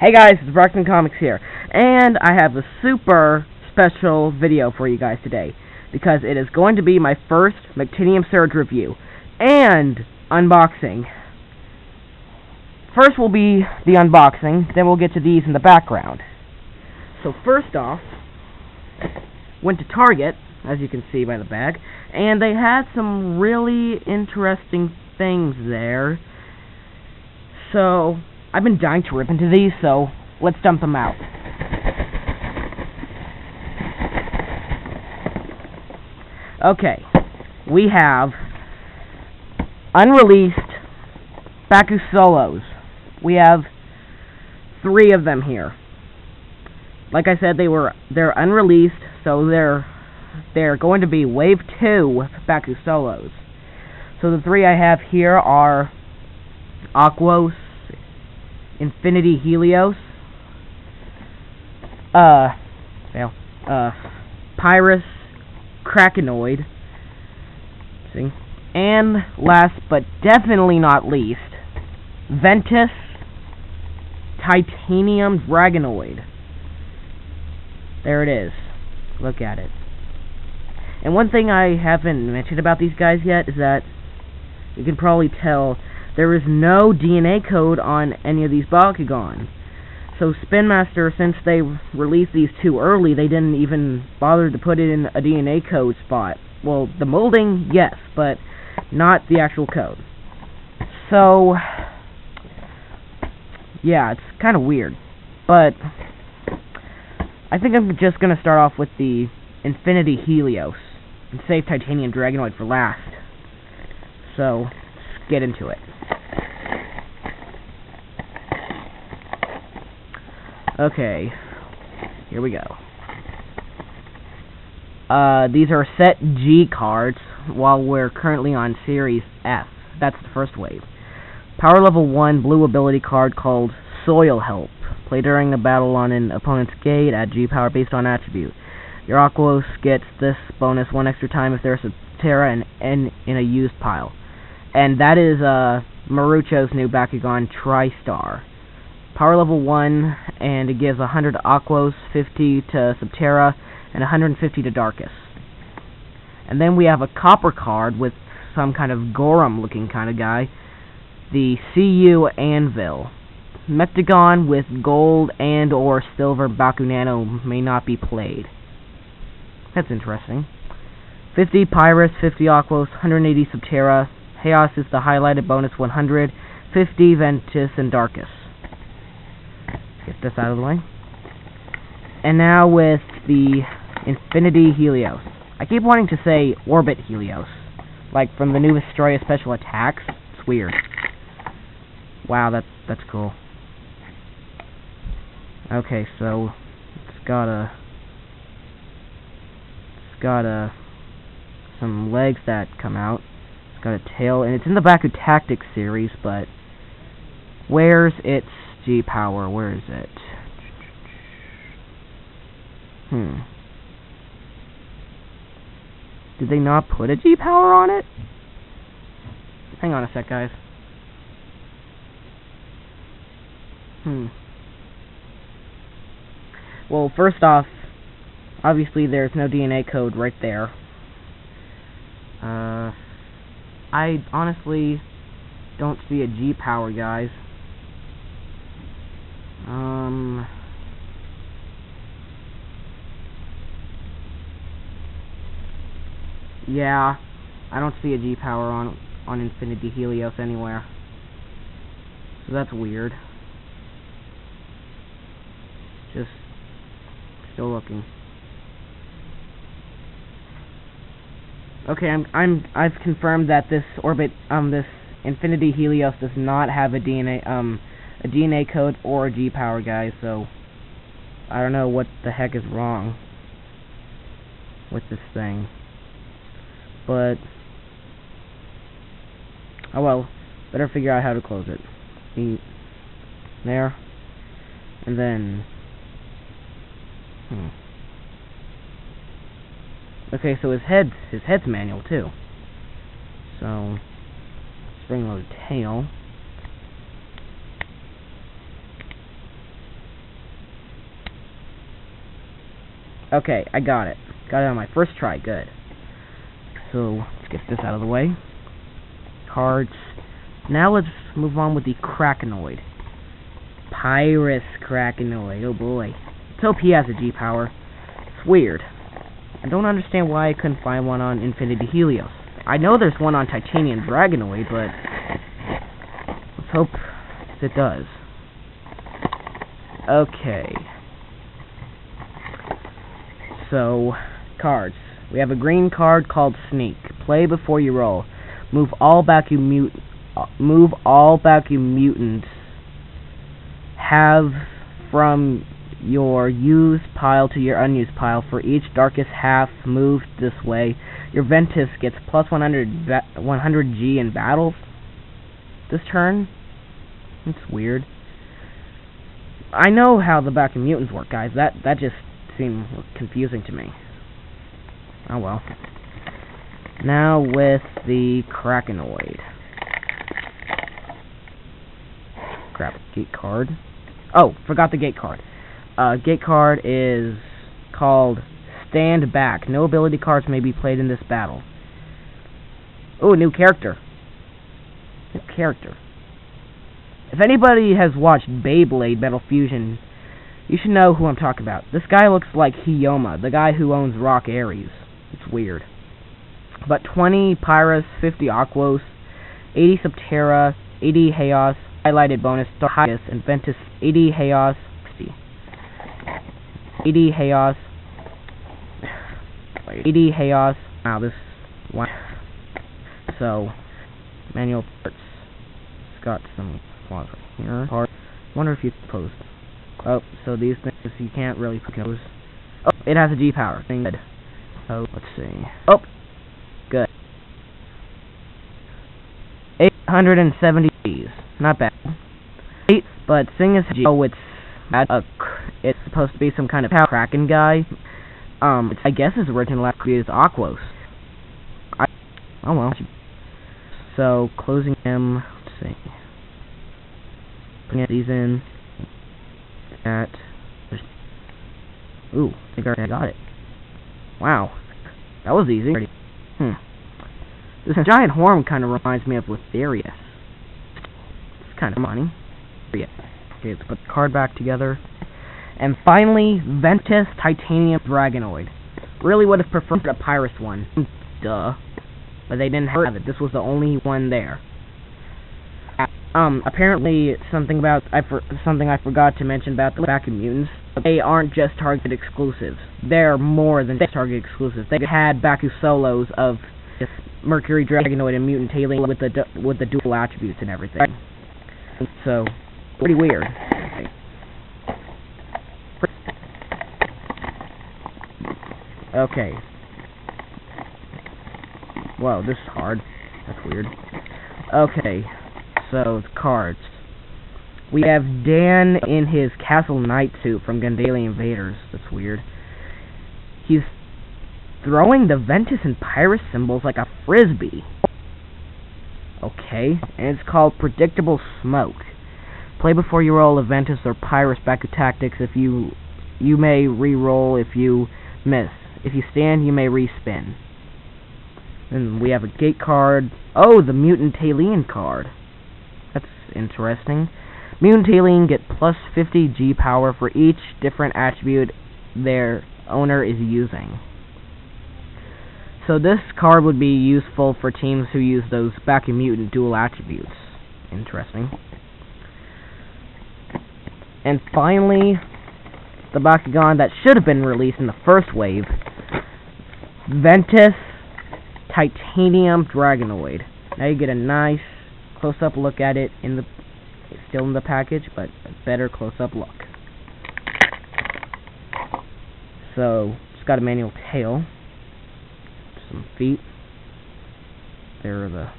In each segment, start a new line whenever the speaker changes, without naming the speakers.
Hey guys, it's BraxtonComix here, and I have a super special video for you guys today, because it is going to be my first Mechtanium Surge review, and unboxing. First will be the unboxing, then we'll get to these in the background. So first off, went to Target, as you can see by the bag, and they had some really interesting things there. So I've been dying to rip into these, so let's dump them out. Okay, we have unreleased Bakusolos. We have 3 of them here. Like I said, they're unreleased, so they're going to be Wave 2 Bakusolos. So the 3 I have here are Aquos, Infinity Helios, Pyrus Krakenoid, see, and last but definitely not least, Ventus Titanium Dragonoid. There it is. Look at it. And one thing I haven't mentioned about these guys yet is that you can probably tell there is no DNA code on any of these Bakugan. So Spin Master, since they released these too early, they didn't even bother to put it in a DNA code spot. Well, the molding, yes, but not the actual code. So, yeah, it's kind of weird. But I think I'm just going to start off with the Infinity Helios and save Titanium Dragonoid for last. So, let's get into it. Okay, here we go. These are set G cards, while we're currently on Series F. That's the first wave. Power level 1 blue ability card called Soil Help. Play during the battle on an opponent's gate, add G power based on attribute. Your Aquos gets this bonus 1 extra time if there's a Terra and in a used pile. And that is Marucho's new Bakugan Tri-Star. Power level 1, and it gives 100 to Aquos, 50 to Subterra, and 150 to Darkus. And then we have a copper card with some kind of Gorum looking kind of guy, the CU Anvil. Mechtanium with gold and or silver Bakunano may not be played. That's interesting. 50 Pyrus, 50 Aquos, 180 Subterra. Chaos is the highlighted bonus 100, 50 Ventus and Darkus. Get this out of the way. And now with the Infinity Helios. I keep wanting to say Orbit Helios, like from the new Destroyer Special Attacks. It's weird. Wow, that's cool. Okay, so it's got some legs that come out. It's got a tail, and it's in the Baku Tactics series, but where's its G power? Where is it? Did they not put a G power on it? Hang on a sec, guys. Well, first off, obviously there's no DNA code right there. I honestly don't see a G power, guys. Yeah, I don't see a G power on Infinity Helios anywhere. So that's weird. Just still looking. Okay, I've confirmed that this this Infinity Helios does not have a DNA code or a G power, guys, so I don't know what the heck is wrong with this thing. But oh well, better figure out how to close it. There. And then okay, so his head's manual too. So spring loaded tail. Okay, I got it. Got it on my first try. Good. So, let's get this out of the way. Cards. Now let's move on with the Krakenoid. Pyrus Krakenoid. Oh boy. It's OP has a G power. It's weird. I don't understand why I couldn't find one on Infinity Helios. I know there's one on Titanium Dragonoid, but let's hope it does. Okay. So, cards. We have a green card called Sneak. Play before you roll. Move all vacuum mutants have from your used pile to your unused pile. For each darkest half moved this way, your Ventus gets plus 100 G in battle this turn. It's weird. I know how the vacuum mutants work, guys. That just seemed confusing to me. Oh well. Now with the Krakenoid. Crap, gate card. Oh, forgot the gate card. Gate card is called Stand Back. No ability cards may be played in this battle. Oh, new character. New character. If anybody has watched Beyblade Metal Fusion, you should know who I'm talking about. This guy looks like Hiyoma, the guy who owns Rock Ares. It's weird. But 20 Pyrus, 50 Aquos, 80 Subterra, 80 Chaos, highlighted bonus, Highas, and Ventus, 80 Chaos, 60. 80 Chaos, 80 Chaos. Wow, this one. So, manual parts. It's got some flaws right here. Hard. Wonder if you post. Oh, so these things you can't really put those. Oh, it has a G power. Good. Oh, let's see. Oh, good. 870 G's. Not bad. But seeing as G, it's supposed to be some kind of Kraken guy. I guess his original attribute is Aquos. Oh well. So closing him. Let's see. Putting these in. That. Ooh, I think I got it. Wow, that was easy. This giant horn kind of reminds me of Litherius. It's kind of funny. Yeah. Okay, let's put the card back together. And finally, Ventus Titanium Dragonoid. Really would have preferred a Pyrus one. Duh. But they didn't have it. This was the only one there. Apparently, something I forgot to mention about the vacuum mutants. They aren't just Target exclusives. They're more than just Target exclusives. They had Baku solos of just Mercury Dragonoid and Mutant Tailing with the dual attributes and everything. So, pretty weird. Okay. Whoa, this is hard. That's weird. Okay. So, cards. We have Dan in his Castle Knight suit from Gundali Invaders. That's weird. He's throwing the Ventus and Pyrus symbols like a frisbee. Okay, and it's called Predictable Smoke. Play before you roll a Ventus or Pyrus Baku tactics. If you may re-roll if you miss. If you stand, you may respin. And we have a gate card. Oh, the Mutant Taileen card. That's interesting. Mutant Taileen get plus 50 G power for each different attribute their owner is using. So this card would be useful for teams who use those Baku Mutant dual attributes. Interesting. And finally, the Bakugan that should have been released in the first wave. Ventus Titanium Dragonoid. Now you get a nice close-up look at it still in the package, but a better close-up look. So, it's got a manual tail, some feet. There are the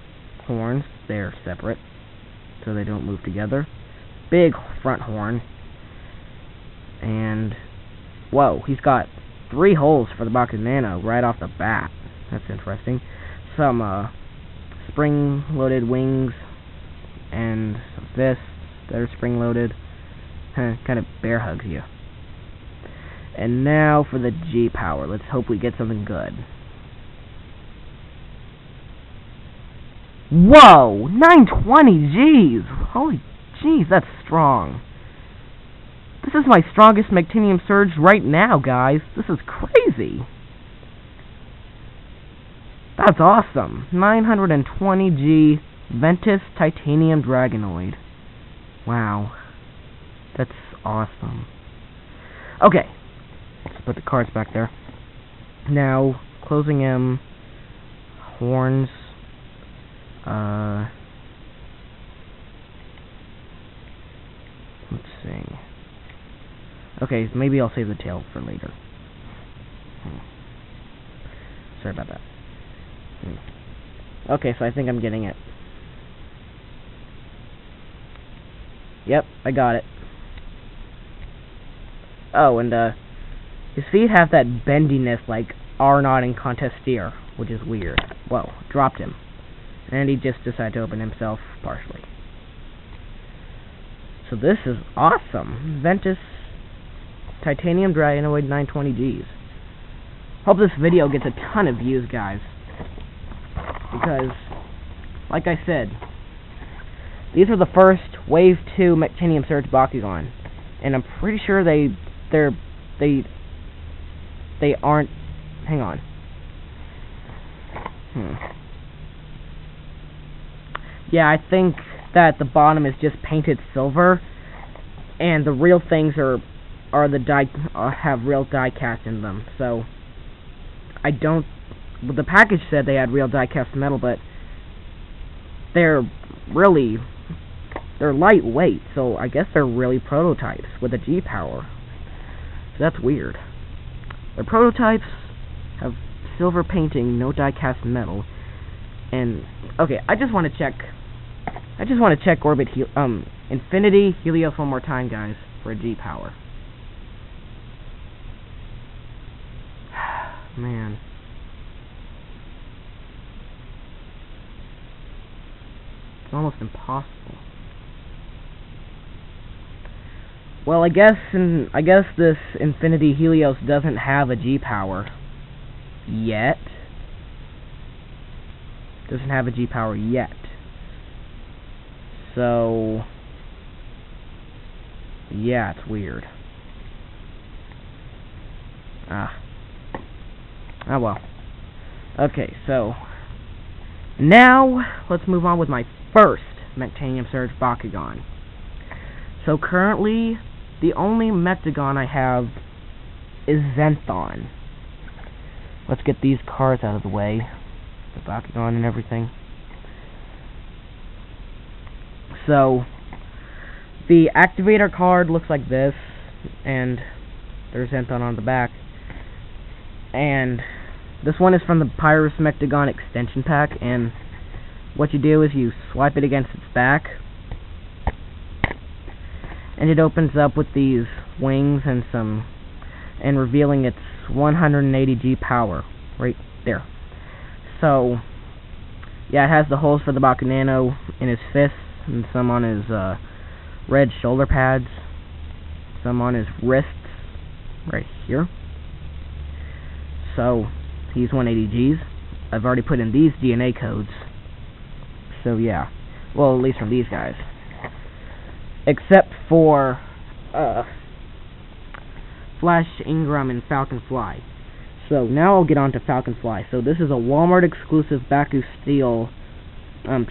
horns. They're separate, so they don't move together. Big front horn. And, whoa, he's got 3 holes for the Bakugan Nano right off the bat. That's interesting. Some spring-loaded wings and fists that are spring-loaded. Kind of bear hugs you. And now for the G power. Let's hope we get something good. Whoa! 920 Gs! Holy jeez, that's strong. This is my strongest Mechtanium Surge right now, guys. This is crazy. That's awesome. 920G Ventus Titanium Dragonoid. Wow. That's awesome. Okay. Let's put the cards back there. Now, closing M. Horns. Let's see. Okay, maybe I'll save the tail for later. Sorry about that. Okay, so I think I'm getting it. Yep, I got it. Oh, and his feet have that bendiness like Arnott and Contestier, which is weird. Whoa, dropped him. And he just decided to open himself partially. So this is awesome. Ventus Titanium Dragonoid 920Gs. Hope this video gets a ton of views, guys. Because, like I said, these are the first Wave 2 Mechtanium Surge Bakugan. And I'm pretty sure they aren't... Hang on. Yeah, I think that the bottom is just painted silver, and the real things are the die have real die cast in them. So I don't. Well, the package said they had real die cast metal, but they're lightweight. So I guess they're really prototypes with a G power. So that's weird. Their prototypes have silver painting, no die cast metal, and okay. I just want to check Orbit Infinity Helios one more time, guys, for a G power. Man. It's almost impossible. Well, I guess this Infinity Helios doesn't have a G power yet. Doesn't have a G power yet. So yeah, it's weird. Oh well. Okay, so now let's move on with my first Mechtanium Surge Bakugan. So currently, the only Mechagon I have is Zenthon. Let's get these cards out of the way. The Bakugan and everything. So, the Activator card looks like this, and there's Zenthon on the back. And this one is from the Pyrus Mechtanium extension pack, and what you do is you swipe it against its back, and it opens up with these wings and revealing its 180G power right there. So yeah, it has the holes for the Bakunano in his fists, and some on his red shoulder pads, some on his wrists right here. So he's 180Gs. I've already put in these DNA codes. So yeah, well, at least from these guys. Except for Flash Ingram and Falcon Fly. So now I'll get on to Falcon Fly. So this is a Walmart exclusive Baku Steel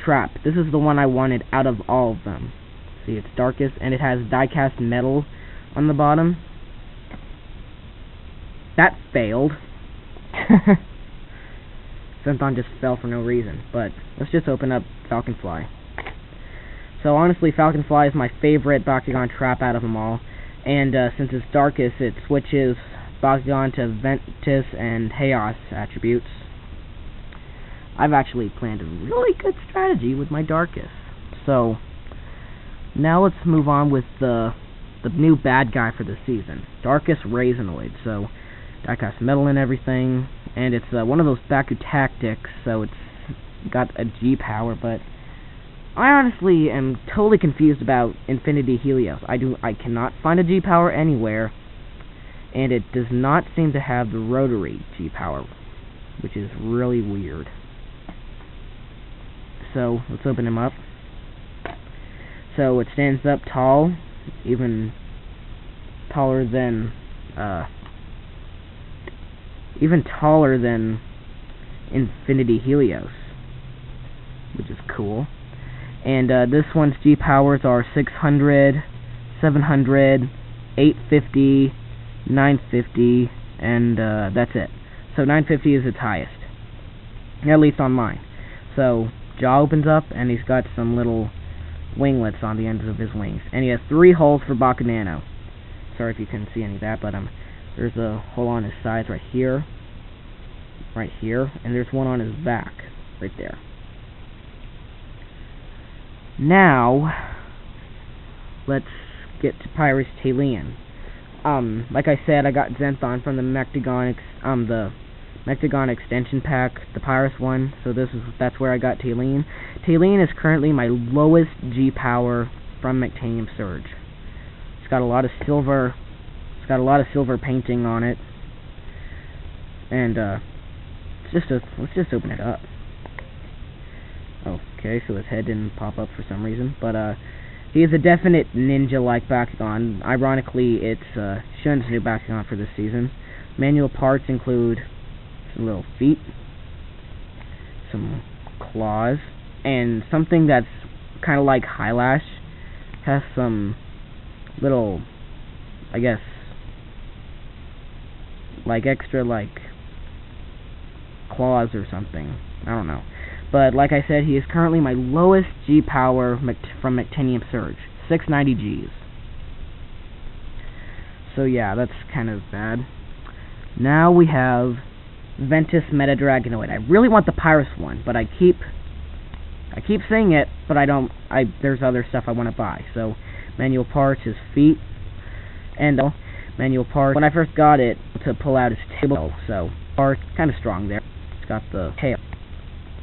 trap. This is the one I wanted out of all of them. See, it's darkest, and it has die-cast metal on the bottom. That failed. Zenthon just fell for no reason. But let's just open up Falcon Fly. So honestly, Falcon Fly is my favorite Bakugan trap out of them all. And since it's darkest, it switches Bakugan to Ventus and Chaos attributes. I've actually planned a really good strategy with my darkest. So now let's move on with the new bad guy for the season, Darkest Raisinoid. So die-cast metal and everything, and it's one of those Baku tactics, so it's got a G power, but I honestly am totally confused about Infinity Helios. I cannot find a G power anywhere, and it does not seem to have the rotary G-power, which is really weird. So let's open him up. So it stands up tall, even taller than Infinity Helios, which is cool. And this one's G-powers are 600, 700, 850, 950, and that's it. So 950 is its highest, at least on mine. So jaw opens up, and he's got some little winglets on the ends of his wings, and he has 3 holes for Bakugan. Sorry if you couldn't see any of that, but there's a hole on his sides right here, and there's one on his back right there. Now let's get to Pyrus Talion. Like I said, I got Zenthon from the Mechtanium extension pack, the Pyrus one. So that's where I got Talion. Talion is currently my lowest G power from Mechtanium Surge. It's got a lot of silver. It's got a lot of silver painting on it, and let's just open it up. Okay, so his head didn't pop up for some reason, but he is a definite ninja-like Bakugan. Ironically, it's Shun's new Bakugan for this season. Manual parts include some little feet, some claws, and something that's kind of like Hylash. Has some little, I guess, like extra like claws or something. I don't know. But like I said, he is currently my lowest G power from Mechtanium Surge, 690 Gs. So yeah, that's kind of bad. Now we have Ventus Meta Dragonoid. I really want the Pyrus one, but I keep saying it, but there's other stuff I want to buy. So manual parts, his feet, and manual parts. When I first got it, to pull out his tail, so parts kind of strong there. It's got the tail.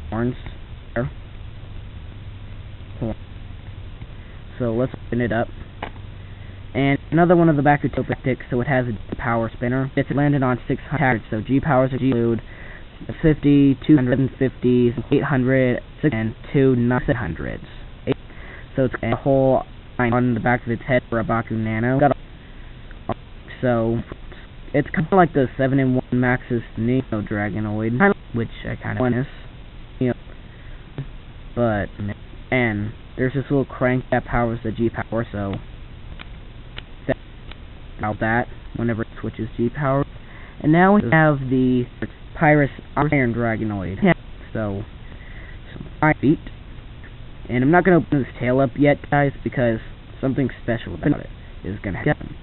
Horns there. So let's open it up. And another one of the Bakugan sticks, so it has a power spinner. It's landed on 600, so G powers include 50, 250, 800, 6, and 2 900s. So it's a whole on the back of its head for a Bakugan. So it's kind of like the 7-in-1 Maxis Neo Dragonoid, which I kind of miss. But, and there's this little crank that powers the G power, so about that whenever it switches G power. And now we have the Pyrus Iron Dragonoid. So some 5 feet. And I'm not going to open his tail up yet, guys, because something special about it is going to happen.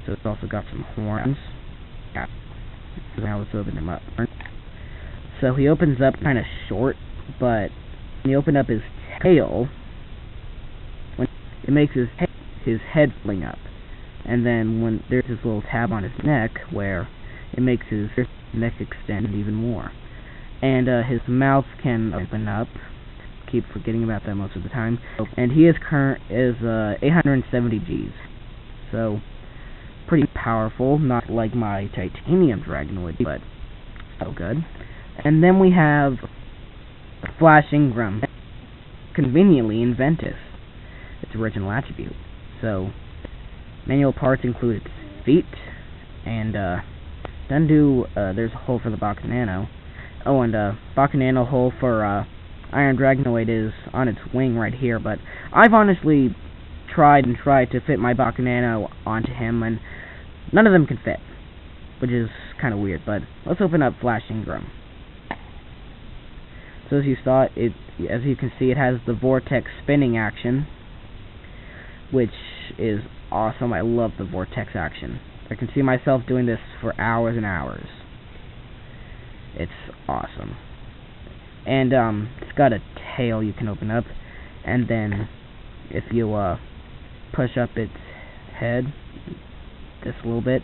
So it's also got some horns. Yeah. So now let's open him up. So he opens up kind of short, but when you open up his tail, it makes his head fling up. And then when there's this little tab on his neck where it makes his neck extend even more. And his mouth can open up. Keep forgetting about that most of the time. And he is 870 Gs. So pretty powerful, not like my Titanium Dragonoid, but still good. And then we have Flash Ingram, conveniently in Ventus, its original attribute. So manual parts include its feet, and there's a hole for the Bakugan. Oh, and Bakugan hole for Iron Dragonoid is on its wing right here, but I've honestly tried to fit my Bakugan onto him, and none of them can fit, which is kind of weird. But let's open up Flash Ingram. So as you saw, as you can see, it has the vortex spinning action, which is awesome. I love the vortex action. I can see myself doing this for hours and hours. It's awesome. And it's got a tail you can open up, and then if you push up its head just a little bit,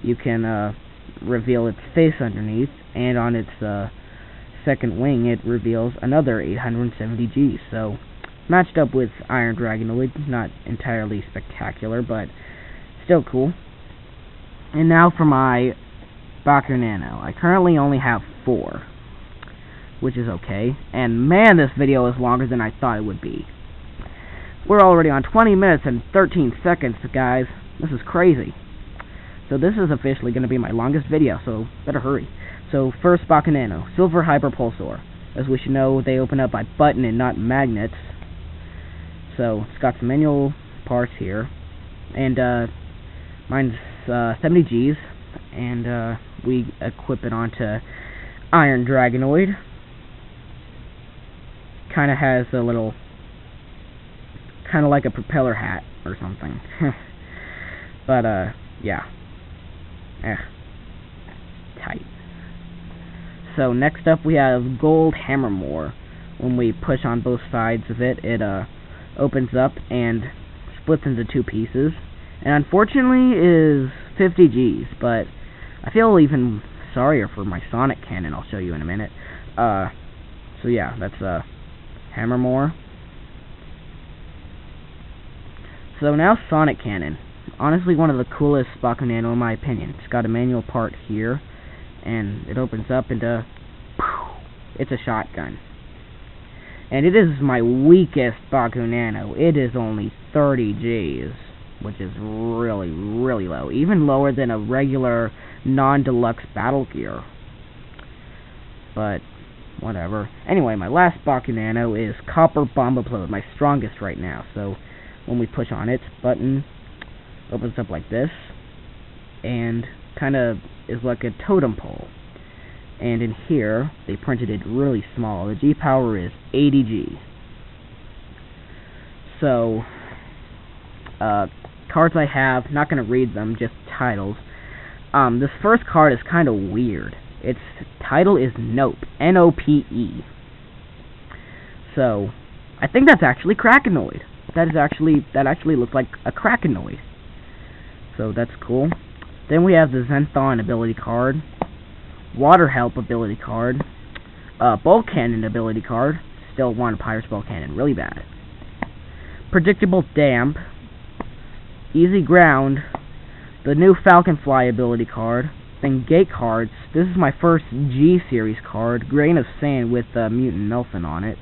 you can reveal its face underneath, and on its second wing it reveals another 870 Gs. So matched up with Iron Dragonoid, not entirely spectacular, but still cool. And now for my Bakugan Nano. I currently only have 4, which is okay. And man, this video is longer than I thought it would be. We're already on 20 minutes and 13 seconds, guys. This is crazy. So this is officially going to be my longest video, so better hurry. So first, Bakugan Nano, Silver Hyper Pulsar. As we should know, they open up by button and not magnets. So it's got some manual parts here, and mine's 70 Gs, and we equip it onto Iron Dragonoid. Kind of has a little, kind of like a propeller hat or something. But yeah, tight. So next up we have Gold Hammermore. When we push on both sides of it, it opens up and splits into 2 pieces. And unfortunately is 50 Gs, but I feel even sorrier for my Sonic Cannon. I'll show you in a minute. So yeah, that's Hammermore. So now Sonic Cannon. Honestly, one of the coolest Bakugan Nano in my opinion. It's got a manual part here, and it opens up into, it's a shotgun. And it is my weakest Bakugan Nano. It is only 30 Gs, which is really, really low. Even lower than a regular non-deluxe Battle Gear. But whatever. Anyway, my last Bakugan Nano is Copper Bomb Upload, my strongest right now. So when we push on it, button opens up like this, and kind of is like a totem pole. And in here, they printed it really small. The G power is 80 G. So, cards I have, not going to read them, just titles. This first card is kind of weird. Its title is Nope, N-O-P-E. So, I think that's actually Krakenoid. That actually looks like a Krakenoid. So that's cool. Then we have the Zenthon ability card, Water Help ability card, Bolt Cannon ability card. Still want a Pirate's Bolt Cannon, really bad. Predictable Damp, Easy Ground, the new Falconfly ability card, then Gate cards. This is my first G series card, Grain of Sand with Mutant Elfin on it.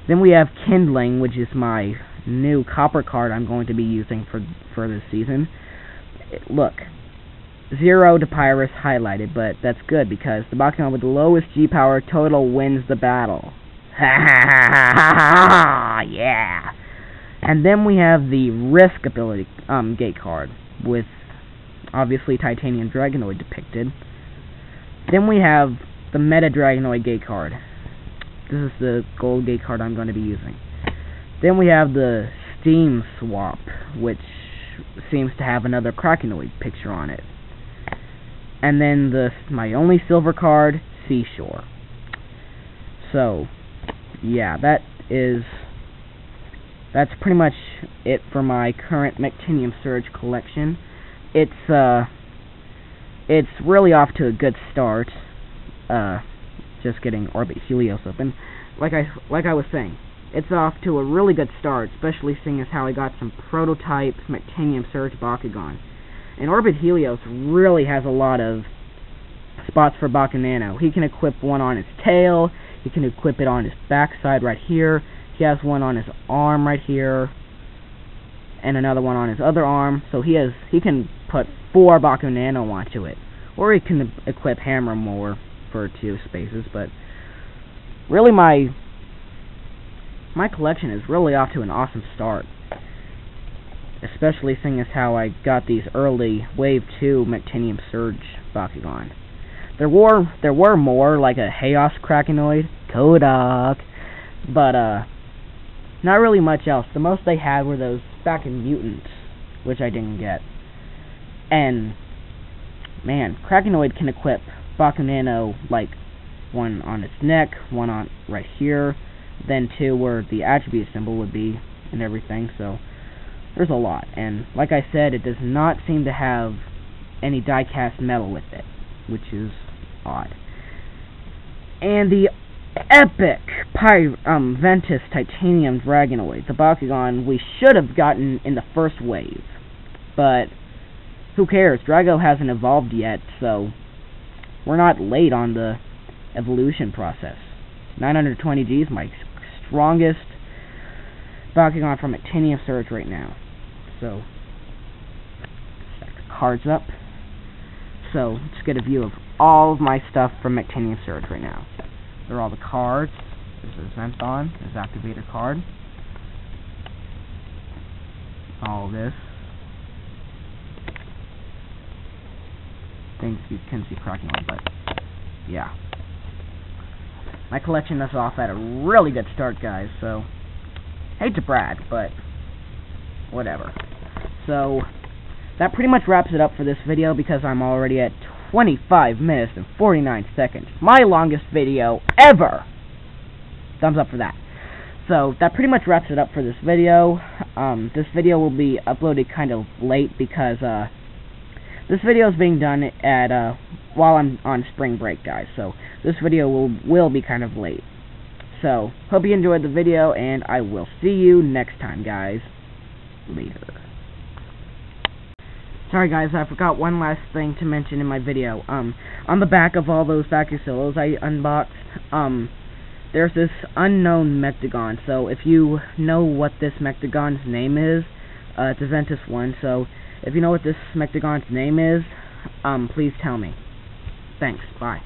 Then we have Kindling, which is my new copper card I'm going to be using for this season. Look, 0 to Pyrus highlighted, but that's good because the Bakugan with the lowest G power total wins the battle. Ha ha ha ha ha! Yeah. And then we have the Risk ability gate card with obviously Titanium Dragonoid depicted. Then we have the Meta Dragonoid gate card. This is the gold gate card I'm going to be using. Then we have the Steam Swap, which seems to have another Krakenoid picture on it. And then my only silver card, Seashore. So, yeah, that's pretty much it for my current Mechtanium Surge collection. It's really off to a good start. Just getting Orbit Helios open. Like I was saying, it's off to a really good start, especially seeing as how I got some prototype Mechtanium Surge Bakugan. And Orbit Helios really has a lot of spots for Bakugan Nano. He can equip one on his tail, he can equip it on his backside right here, he has one on his arm right here, and another one on his other arm, so he can put 4 Bakugan Nano onto it. Or he can equip Hammermore for 2 spaces, but really my collection is really off to an awesome start. Especially seeing as how I got these early Wave 2 Mechtanium Surge Bakugan. There were more, like a Chaos Krakenoid, Kodak, but not really much else. The most they had were those Bakugan Mutants, which I didn't get. And man, Krakenoid can equip Bakugan Nano, like one on its neck, one on right here, then 2 where the attribute symbol would be, and everything. So there's a lot, and like I said, it does not seem to have any die-cast metal with it, which is odd. And the epic Ventus Titanium Dragonoid, the Bakugan we should have gotten in the first wave, but who cares? Drago hasn't evolved yet, so we're not late on the evolution process. 920G is my strongest Bakugan from Mechtanium Surge right now. So, stack the cards up. So, let's get a view of all of my stuff from Mechtanium Surge right now. There are all the cards. There's a Zenthon, there's Activator card. All this. Things you can see cracking on, but yeah. My collection is off at a really good start, guys, so hate to brag, but whatever. So that pretty much wraps it up for this video because I'm already at 25 minutes and 49 seconds. My longest video ever! Thumbs up for that. So that pretty much wraps it up for this video. This video will be uploaded kind of late because this video is being done at while I'm on spring break, guys. So this video will be kind of late. So hope you enjoyed the video, and I will see you next time, guys. Later. Sorry, guys, I forgot one last thing to mention in my video. On the back of all those Bakusilos I unboxed, there's this unknown Mechthagon. So if you know what this Mechthagon's name is, it's a Ventus one. So if you know what this Mechthagon's name is, please tell me. Thanks. Bye.